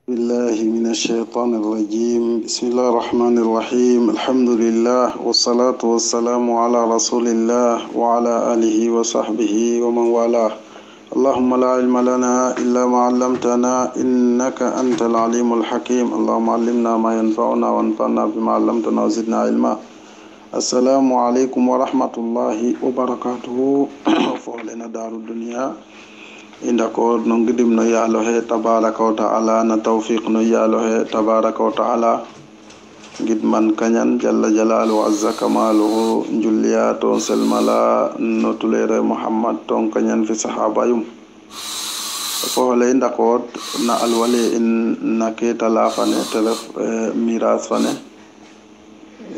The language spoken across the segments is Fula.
بالله من الشيطان الرجيم بسم الله الرحمن الرحيم الحمد لله والصلاة والسلام على رسول الله وعلى آله وصحبه ومن والاه اللهم لا علم لنا إلا ما علمتنا إنك أنت العليم الحكيم اللهم علمنا ما ينفعنا وانفعنا بما علمتنا وزدنا علما السلام عليكم ورحمة الله وبركاته فولنا دار الدنيا indako no gidim no yalo he tabaraka wa ta'ala na tawfiq no yalo he tabaraka wa ta'ala gid man kanyan jalla jalalu azza kamaluhu julliya ton selmala no tulere muhammad ton kanyan fi sahaba yum fo le indako na alwali in na ke talafane telef miras fane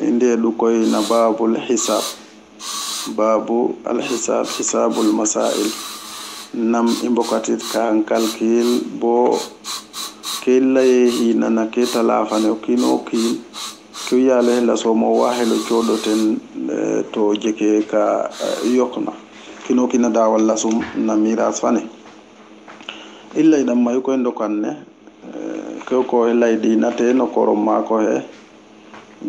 inde du koy na babul hisab babu al hisab hisabul masail nam imbokatit kan kalkil bo kelaye hinana ketala fane okino kin ko yale la so mo wahelo chodoten to jeke ka yokna kino kina da walla sum na miras fane illa idam may ko ndokanne ko lay di nate no korom ma ko he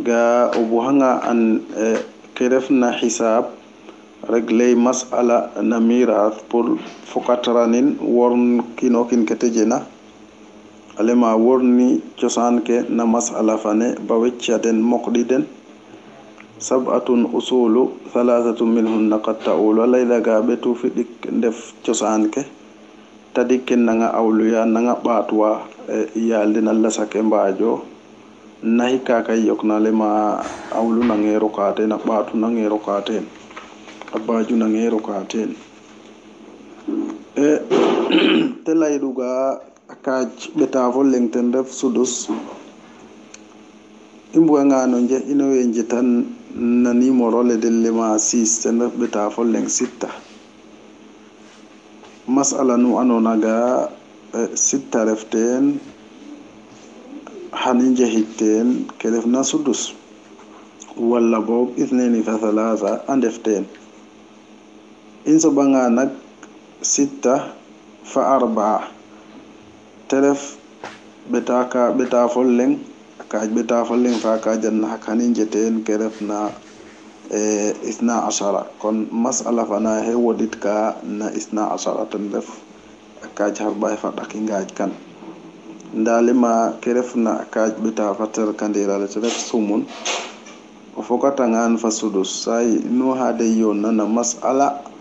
ga obu hanga an kerefna hisab regley masala na miras pour fokatranin worn kino kin ketejena alema worni ciosan ke na masala fane ba weccaden mokdiden sab'atun usulu thalathatun minhunna qad ta'ulu layla ga betu fi dik def ciosan ke tadiken nga awluya nga batwa yalde na lasake mbaajo nahi kay yokna lema awlu na ngero kate na batu na ngero kate abaju na ngero katen telay duga akaj beta volleng ten def sudus imbu nga no je ino wenje tan na numero le delema 6 ten def beta volleng sitta masala nu anona ga sitta reften hanin je hitten kelef na sudus walla bob ithnani fa thalatha andeften inso banga nak sitta fa arba'a telef beta folleng ka beta folleng fa ka janna hakanin jeten kerefna isna ashara kon mas'ala fana he wodit ka na isna ashara tan def ka harba fa dakingaj kan ndalima kerefna ka beta fater kandira le telef sumun o fokata ngan fa sudus sai no hade yonna na mas'ala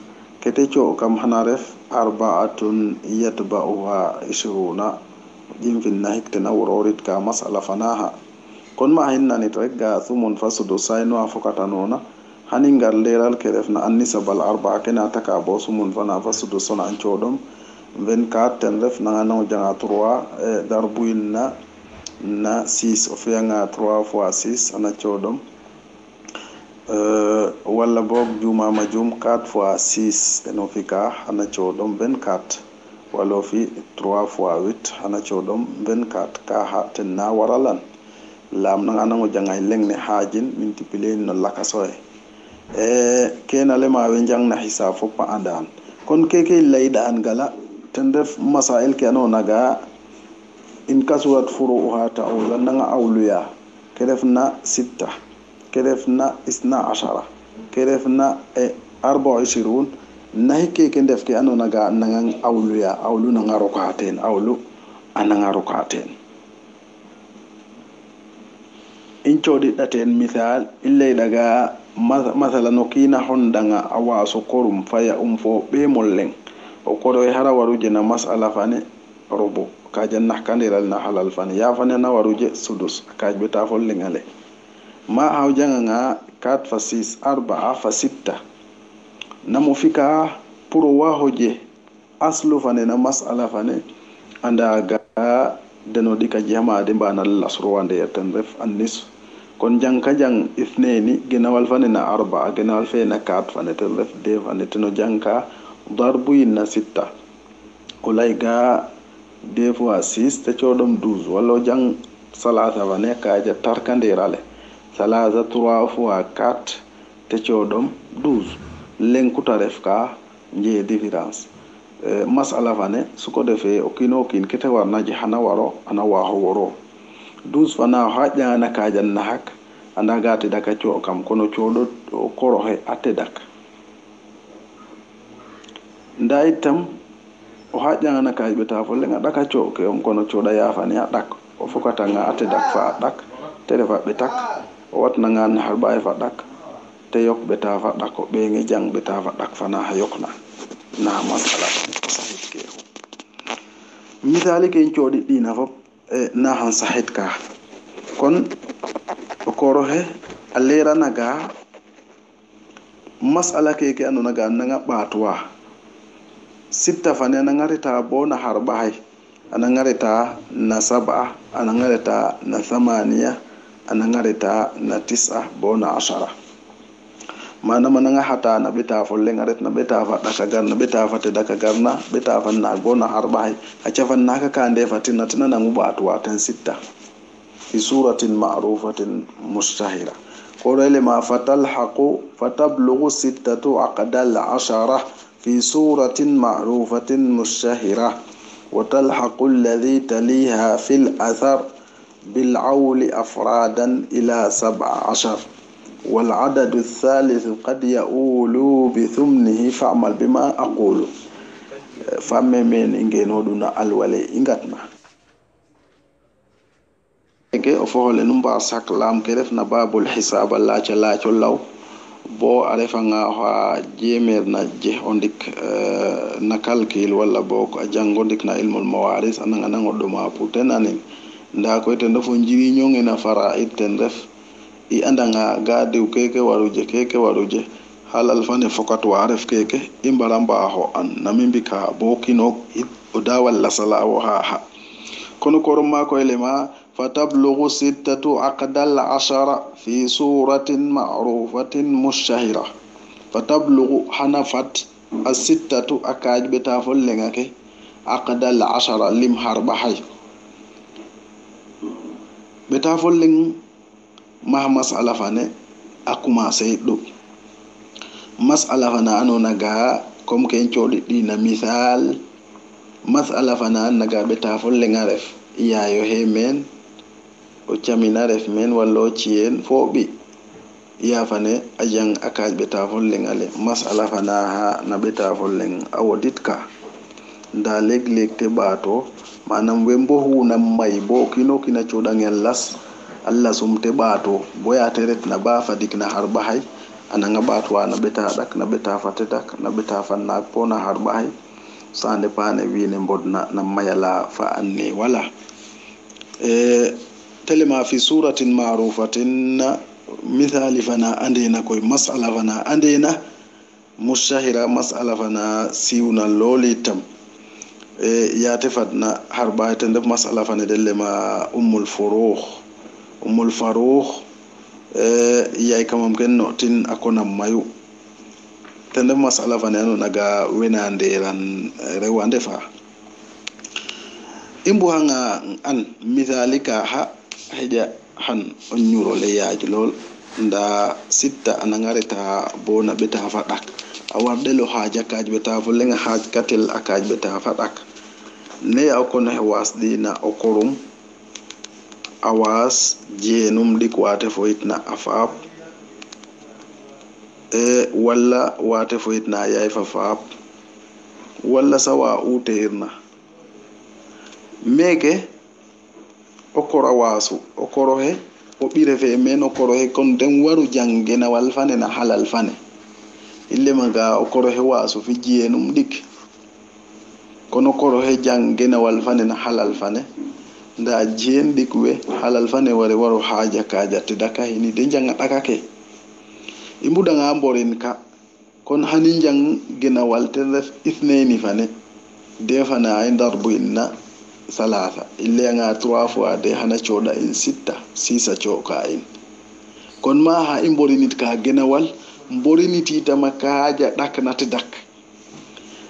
ketecho kam hanaref arba'atun yatba'uha 20 jimfin nahik tana wurorit ka mas'ala fanaha kon ma hinna ni rek ga thumun fasudu sayno afokata nona haningar leral keref na annisa bal arba'a kena taka bo sumun fana fasudu sona anchodom 24 ten ref na no janga 3 darbuinna na 6 ofyanga 3 fois 6 ana chodom wala bok juma majum 4 fois 6 enofika ana chodom 24 wala fi 3 fois 8 ana chodom 24 ka ha tenna waralan lam na anango jangay lengne hajin multiplier no lakasoy kena lema we jangna hisab fo pa andan kon keke layda an gala tendef masail ke anona ga in kasurat furuha ta'awla nga awluya kerefna 6 كرفنا 12 كرفنا 24 نهيكي كندف كي أنو نغا نغان أولو نغا ركعتين أولو أنغا ركعتين إنشو دي داتين مثال إلا دغا مثلا نوكينا هندغا أواسو كورم فيا أمفو بيمولين وكورو يحرا وروجنا مسألة فاني ربو كاجن نحكاني لالنا حلال فاني يا فاني نواروجي سدوس كاج بتافول لنغالي ma haw janga 4 fa 6 4 fa 6 namufika puro wa hoje aslu fane na mas'ala fane anda ga deno dika jama de bana lasro wande tan ref annis kon jangka jang ithneni ginawal fane na 4 ginawal fe na 4 fane tan ref de fane teno jangka darbu inna 6 ulay ga 2 fois 6 te chodom 12 wala jang salasa fane ka ja tarkandirale salaza 3 fois 4 te chodom 12 lenkuta refka nje différence masala fane su ko defee o kiino kiin kete warnaji hana waro ana waaho woro dus fana haƴƴana kajan na hak anda gati daka co kam kono coɗo o korohe ate dak nda itam o haƴƴana kaj ɓeta fo lenga ɗaka co ke om kono coɗa yafani a ɗak o fokatanga ate dak fa a ɗak te refa ɓetak o watnangan har ɓaye fa ɗak te yok ɓeta fa ɗak o ɓeŋe jang ɓeta fa ɗak fana ha yokna na masala o sahit ke misali ken coɗi ɗina fop na han sahit ka kon o korohe a leranaga masala keke andonaga nanga ɓatuwa sitta fane ana ngarita bo na harbahay ana ngarita na sab'a ana ngarita na thamaniya ana ngarita na tis'a bo na ashara manama nanga hata na beta fo lengaret na beta fa daka garna beta fa te daka garna beta fa na bo na harbahay acha fa naka kande fatina tina nangu ɓatuwa tan sitta fi suratin ma'rufatin mustahira korele ma fatablugu sittatu aqdal ashara في سورة معروفة مشتهرة وتلحق الذي تليها في الأثر بالعول أفرادا إلى 17 والعدد الثالث قد يؤول بثمنه فاعمل بما أقول فمن إنجنودنا الولي إنغتنا أفضل نمبر سكلام كرف نباب الحساب الله جل جلاله bo a refanga ha jemer na je ondik na calcul wala bo ko jangondik na ilmul mawaris ananga nango do ma putenanin nda ko te ndofo njiri nyonge na faraid ten ref I andanga ga diw keke waruje halal fane fokat wa ref keke imbaramba ho an namimbika bo kino o dawal la sala wo ha kono koroma ko elema فتبلغ 6 عقد العشر في سورة معروفة مشتهرة فتبلغ حنفت 6 أكاج بتافل لنك عقد العشر لم حربحي بتافل لن مه مسألة فاني أكما سيدو مسألة فانا أنو نغا كم كنشو دينا مثال مسألة فانا نغا بتافل لنغرف إيا يوهيمين o camina ref men walla o cien foɓi yafane a jang akaj ɓeta folleng ale masala fana ha na ɓeta folleng a wodit ka nda leg te ɓato manam we mbo hunam may bo kino kina coɗangel las allah sumte ɓato boya teret na ba fadik na har bahay ananga ɓatwa na ɓeta ɗak na ɓeta fate dak na ɓeta fannak po na har bahay sande pane wine mbodna na mayala fa anne wala telema fi suratin ma'rufatin مثال فنا أندينا كوي مسألة فنا أندينا مشاهرة مسألة فنا سيونا لولي تم ياتفتنا حربا تندب مسألة فنا دلما أم الفروخ ياي كما ممكن نوتين أكون مايو تندب مسألة فنا نغا وينان ديران روان دفا إمبو هنغا أن مثالك ها هجا han on nyuro le yaaji lol nda sitta anangareta bona beta fadak awarde lo haja kaaj beta volenga haaj katel akaaj beta fadak ne akon he wasdina okorum awas jeenum dik wate foitna afab walla wate foitna yaay fafab walla sawa uteirna mege okora wasu okoro he o bire fe men okoro he kon den waru jangena wal fane na halal fane ille maga okoro he wasu fi jienum dik kono okoro he jangena wal fane na halal fane nda jien dik we halal fane ware waru haja kaja te daka hini de janga daka ke imbuda nga amborin ka kon hanin jang gena wal te ref ithnaini fane de fana ay darbu inna salasa ille nga 3 fois de hana choda in sitta sisa choka in kon ma ha imborinit ka genawal mboriniti tamaka haja dak nati dak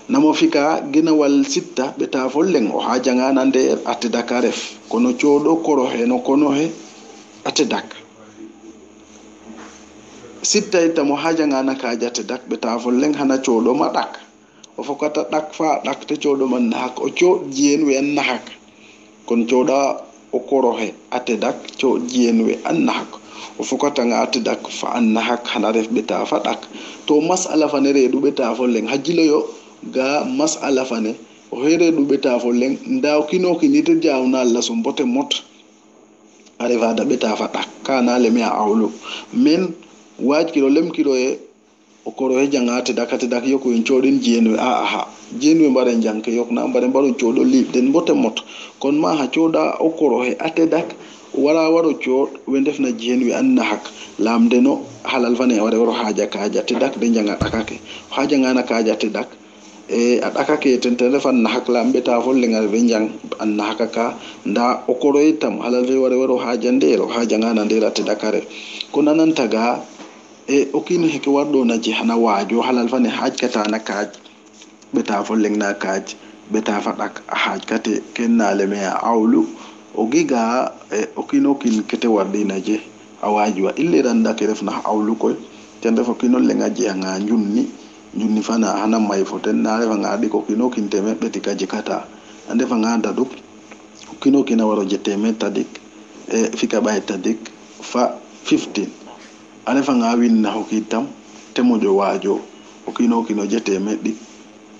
namo fika genawal sitta beta folleng o haja nga nande ati dakaref kono chodo koro he no kono he ati dak sitta itamo haja nga naka haja ati dak beta folleng hana chodo ma dak o fokata dak fa dak te codo man nahak o co jien we an nahak kon coda o korohe ate dak co jien we an nahak o fokata nga ate dak fa an nahak hana ref beta fa dak to masala fane redu beta fo leng hajilo yo ga masala fane o here du beta fo leng ndaw kino kinite jawna la so mbote mot areva da beta fa dak kana le mi awlu min waj kilo lem kilo e o koro he jangate dakate dak yoko en codin jenwe aha jenwe mbare janke yok na mbare mbaro codo lip den mbote mot kon ma ha coda o koro he ate dak wara waro cod we defna jenwe anna hak lamde no halal fane wara waro haja kaja te dak de janga dakake haja ngana kaja te dak e adakake ten telefon na hak lambe ta folle ngal be jang anna hakaka nda o koro itam halal fe wara waro haja ndero haja ngana ndera te dakare ko nananta ga e okino heke wardo na je hana wajo halal fane haaj kata na kaaj beta fo leng na kaaj beta fa dak haaj kate kenna le me awlu o giga okino kin kete wardi na je awajwa ille dan da ke refna awlu koy ten defo kino lenga je nga njunni fana hana may fo ten na refa nga di ko kino kin teme beti ka je kata ande fa nga daduk kino kina waro je teme tadik fika bay tadik fa 15 ane fa nga win na hokitam te mojo wajo okino jete meddi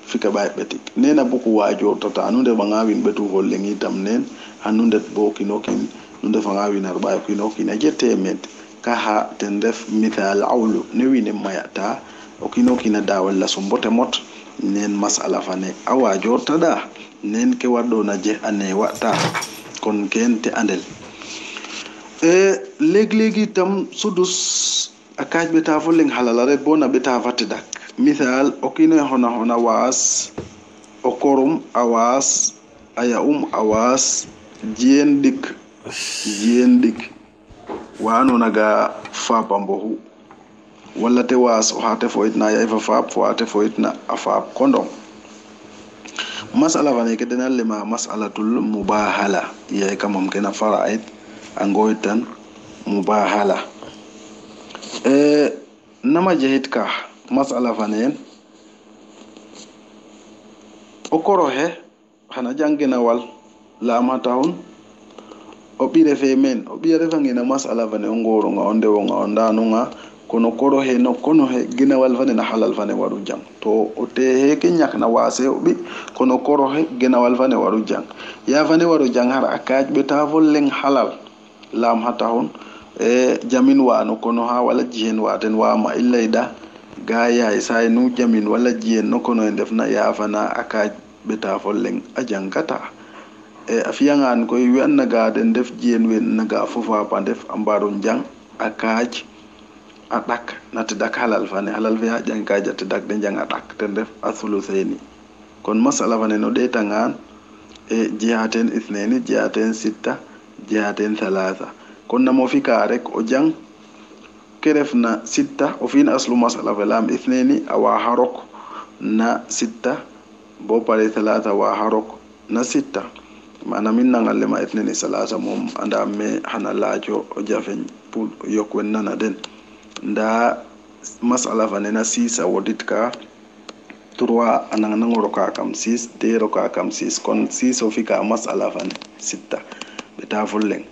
fika bay betik nena buku wajo tata anunde ba nga win betu hollengi tam nen anunde bo kino nunde fa nga win arba okino jete med ka ha ten def mithal awlu ne wine mayata okino da walla so mbote mot nen masala fane awajo tada nen ke waddo na je ane wata kon kente andel leg-legi tam sudus akaj beta fo leng halalare bona beta fate dak misal okino hona was okorum awas aya awas jien dik wano naga fa pambohu wala te was o hate fo itna ya fa fa fo hate fo itna afa kondom masala vane ke denal lema masalatul mubahala ya kamam kena fara'id angoitan mubahala nama jehit ka masala fanen okoro he hana jangena wal la matahun o bire fe men o bire fa ngena masala fane ngoro nga onde wonga ondanu nga kono koro he no kono he gina wal fane na halal fane waru jang to o te he ke nyak na wase o bi kono koro he gina wal fane waru jang ya fane waru jang har akaj be tavol leng halal lam hatahun jamin wa no kono ha wala jihen wa den wa ma illaida ga ya isai nu jamin wala jihen no kono en defna ya fana akaj be tavol leng ajangata afiyangan ko wi'anna ga den def jihen wen naga fofa pa def ambaro jang akaj adak nat dak halal fane halal fi jang ka jat dak den jang adak ten def asulu sayni kon masala fane no de tangan jihaten ithnani jihaten sitta jihaten thalatha kon namo fika rek o jang kerefna sitta o fin aslu masala falam ithnani awa harok na sitta bo pare thalatha wa harok na sitta mana min nangal lema ithnani salasa mom anda me hana lajo o jafen pour yokwen nana den nda masala vanena 6 awodit ka 3 anang nangoro ka kam 6 dero ka kam 6 kon 6 o fika masala vane sitta beta volleng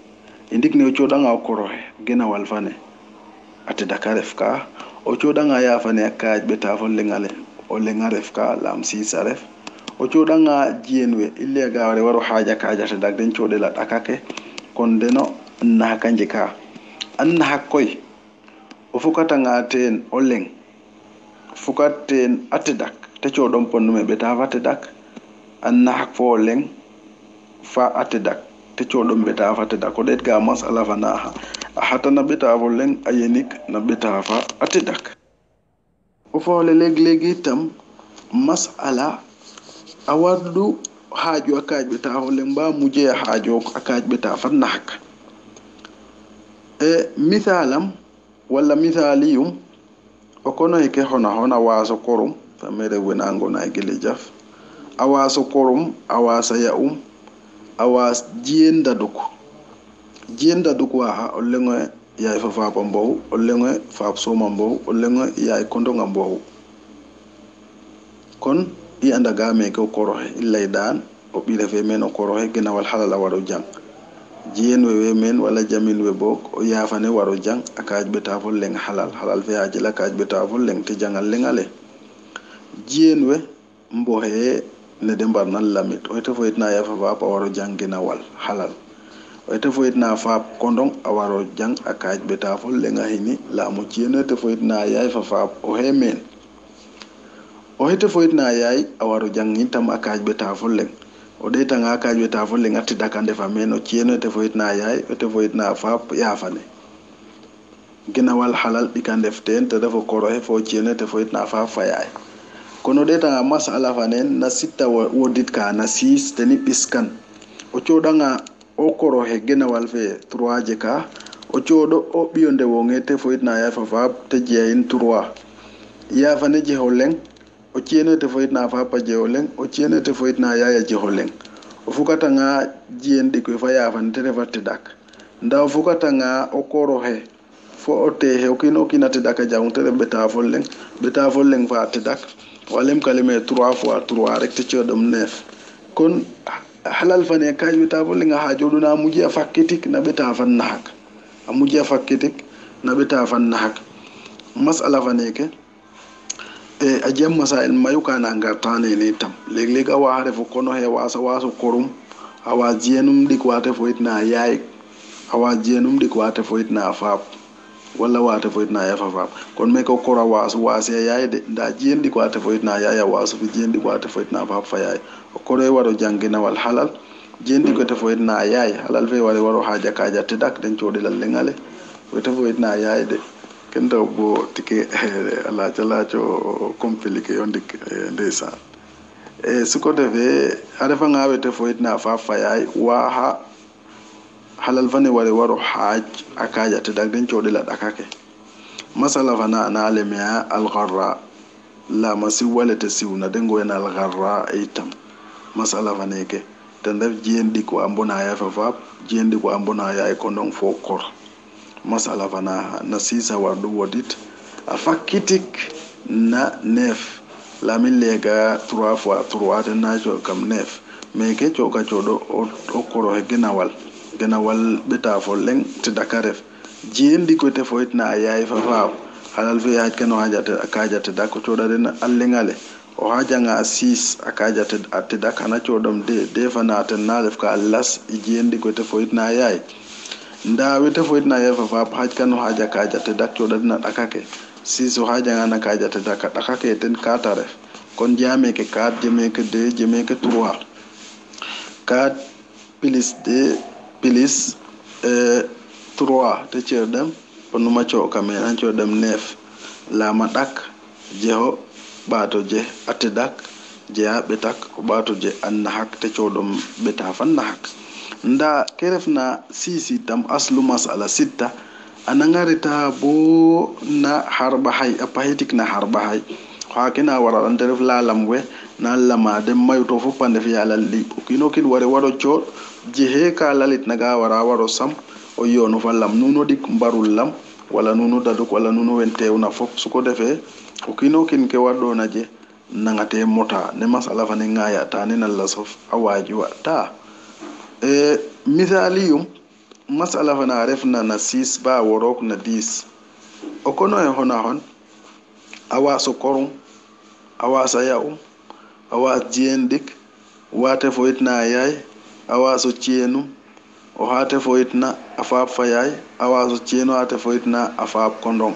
indik ne o chodanga okoro gena wal vane ate dakaref ka o chodanga ya vane akaaj beta vollengale o lengaref ka lam 6 aref o chodanga jienwe ille gawre waro haja kaja te dag den chodela dakake kon deno na kanje ka anna hakkoy o fukata ngaten oleng fukaten atedak te chodom ponnume beta vatedak anna hak fo oleng fa atedak te chodom beta vatedak ko det ga masala fana hata na beta voleng ayenik na beta fa atedak o fo le leg-legi tam masala awaddu haaju akaaj beta oleng ba muje haaju akaaj beta fa nak misalam wala misaliyum okono heke hona waso korum famere wenango na gele jaf awaso korum awasa ya awas jienda duk wa olengo ya fa bombo olengo fa so mambo olengo ya kondo ngambo kon i anda ga me ko korohe illay dan o ɓile fe men o korohe ginawal halal a waro jang jiyen we men wala jamin we bok o yafane waro jang akaj betafol leng halal fe ajila kaj betafol leng te jangal lengale jiyen we mbohe ne de mbar nan lamit o te foyit na yafa fa waro jang ginawal halal o te foyit na fa kondong a waro jang akaj betafol lenga hini la mo jiyen te foyit na yafa fa o he men o hete foyit na yaay a waro jang itam akaj betafol leng o de tanga akaj betafol leng atti dakande fa men o jiyen te foyit na yaay o te foyit na fa yafane ginawal halal dikandef ten te defo korohe fo jiyen te foyit na fa yaay kono de tanga masala fanen na sitta wodit ka na 6 teni piskan o chodanga o korohe ginawal fe 3 je ka o chodo o biyonde wonge te foyit na yaay fa te jeyin 3 yafane je holeng o ciene te foyit na fa je holeng o ciene te foyit na yaaya je holeng o fukata nga jien diko fa yafane te refate dak nda o fukata nga o korohe fo o te o kino kinate dak jaung te betafol leng fa te dak walem kalime 3 fois 3 rek te chodom 9 kon halal fane kaj betafol lenga ha joduna muji afakitik na betafan nahak amuji afakitik na betafan nahak masala fane ke a jam masail mayuka na ngartane ni tam leg awa hare fo kono he waso korum awa jienum dik wate foyit na yaay awa jienum dik wate foyit na faap wala wate foyit na yafa faap kon me ko kora waso wase yaay de da jien dik wate foyit na yaaya waso fi jien dik wate foyit na faap fa yaay o kore waro jangina wal halal jien dik wate foyit na yaay halal fe waro haja kaja tedak den chodilal lengale wate foyit na yaay de kendo bo tike ala jalajo compliqué yondik ndeysan suko defe arefa ngawe te foyit na fa fayay waha halal fane waro haj akaja te dag den chodila dakake masala fana na alemia al gharra la masi walete siwna dengo en al gharra itam masala fane ke tan def jendi ko ambona ya fa jendi ko ambona ya ko non fo kor masala fana na sisa wardu wodit a fakitik na nef la min lega 3 fois 3 de najo kam nef me ke choka chodo o koro he genawal beta fo leng te dakaref jiendi ko te foit na yaay fa halal fe yaaj keno hajate akajate dako choda den allengale o hajanga 6 akajate atte dakana chodom de fana ten na def ka allas jiendi ko te foit na yaay nda wete foyit na yafa fa haj kanu haja kaja te dak choda na dakake siso haja ngana kaja te dakake ten katare kon jame ke kat jeme ke de jeme ke 3 kat pilis de pilis 3 te cherdam ponu ma cho kamen an chodam 9 la ma dak jeho bato je ate dak je betak bato je an hak te chodom beta fan hak nda kerefna sisi tam aslu masala sitta anangarita bo na harba hay apahitik na harba hay hakina wara ante ref lalam we na lama dem mayuto fo pande fi ala li kino kin ware waro cho jehe ka lalit naga waro sam o yono fallam nuno dik mbarul lam wala nuno daduk wala nuno wentewna fop suko defe o kino kin ke wado na je nangate mota ne masala fane ngaya ta ne nalla sof awaji wa ta misaliyum masala fana refna na 6 ba worok na 10 okono e hona hon awa so korum awa sayaum awa jiendik wate foitna yaay awa so cienum o hate foitna afab fayay awa so cieno hate foitna afab kondong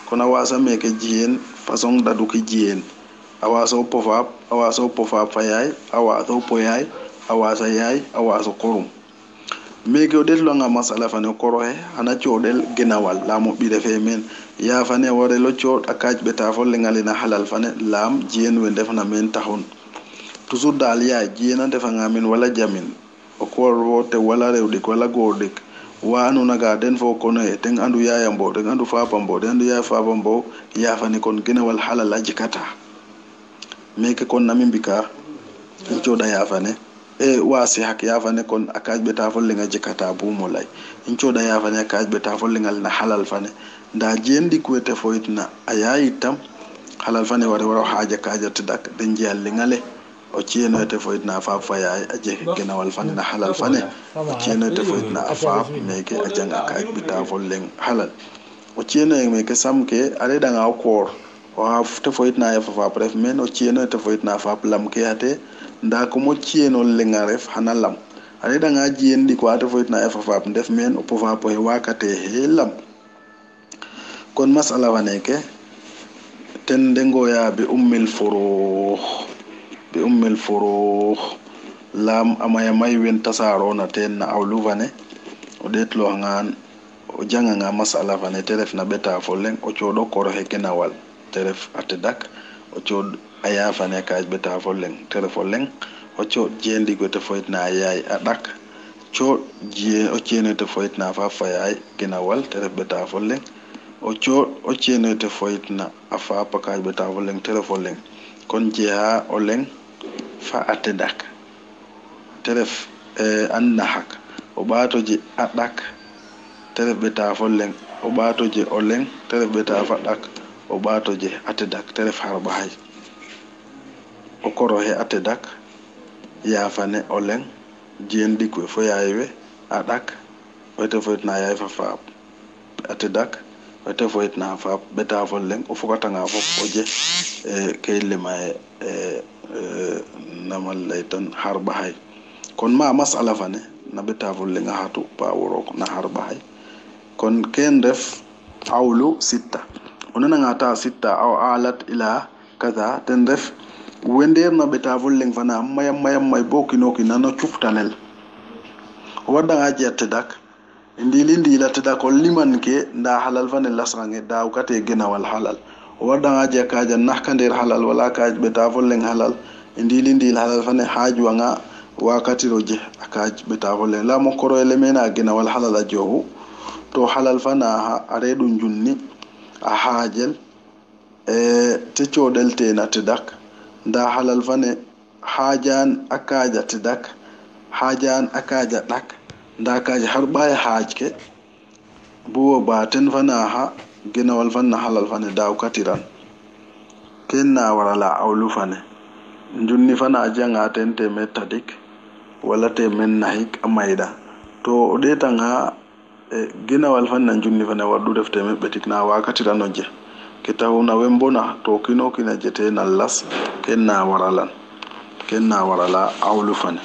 kona wasa meke jien façon daduki jien awa so pofab fayay awa so poyay awa sa yaay awa so korum meke o detlo nga masala fane korohe ana chodel genawal lamo bi defe men ya fane wore lo chod akaj beta fo lengali na halal fane lam jien we defna men tahon toujours dal ya jiena defa nga men wala jamin o ko wote wala rewdik wala gordik wa anu naga den fo kono e ten andu ya yambo den andu fa pambo den andu ya fa pambo ya fane kon genawal halal ajikata meke kon namimbika choda ya fane wasi hak ya fane kon akaj beta fo lenga jikata bu molay inchoda ya fane akaj beta fo lengal na halal fane nda jendi kuete foitna aya itam halal fane ware waro haja kaja tedak den jiyal lengale o cieno te foitna fa faya aje gena wal fan na halal fane o cieno te foitna fa meke ajanga ka bita volleng halal o cieno meke samke ale danga kor o ha te foitna ya fa bref men o cieno te foitna fa lam ke ate nda ko mo cieno lenga ref hanalam ale danga jiendi ko ate foitna ya fa def men o pova po wakate helam kon masala waneke ten dengoya bi ummil furuh lam amaya may wen tasaro na ten na awlu vane o detlo ngan o janga nga masala vane teref na beta folen o chodo koro he kenawal teref atedak o chod aya vane kaj beta folen telefolen o chod jendi go te foit na ayay adak chod je o chene te foit na fa fayay kenawal teref beta folen o chod o chene te foit na afa pakaj beta folen telefolen kon jeha olen fa atedak teref annahak o batoje adak teref beta follen o batoje olen teref beta fadak o batoje atedak teref harba hay o koro he atedak yafane olen jendi ko fo yaywe adak wete foitna yay fa atedak wete foitna fa beta follen o fokata nga fof oje keyle may namal laytan harba hay kon ma masala fane na beta volle nga hatu pa woro na harba hay kon ken def awlu sitta onana nga ta sitta aw alat ila kaza ten def wender na beta volle fana mayam may bokinoki nano cuftanel wadda nga jette dak ndi la tada ko liman ke nda halal fane lasrange daw kate genawal halal wadda nga je kaja nahkandir halal wala kaj beta volle halal ndi halal fane haju nga wakati roje akaj beta volle la mo koro elemena genawal halal ajohu to halal fana ha aredun junni a hajel te chodel te na tedak nda halal fane hajan akaja tedak hajan akaja dak nda kaji har baya hajke buwo baten fana ha genawal fana halal fane daw katiran kenna warala awlu fane junni fana janga tente metadik wala te men nahik amayda to deta nga genawal fana junni fane waddu defte me betik na wakatiran oje kitawuna wembona to kino kina jete na las kenna warala awlu fane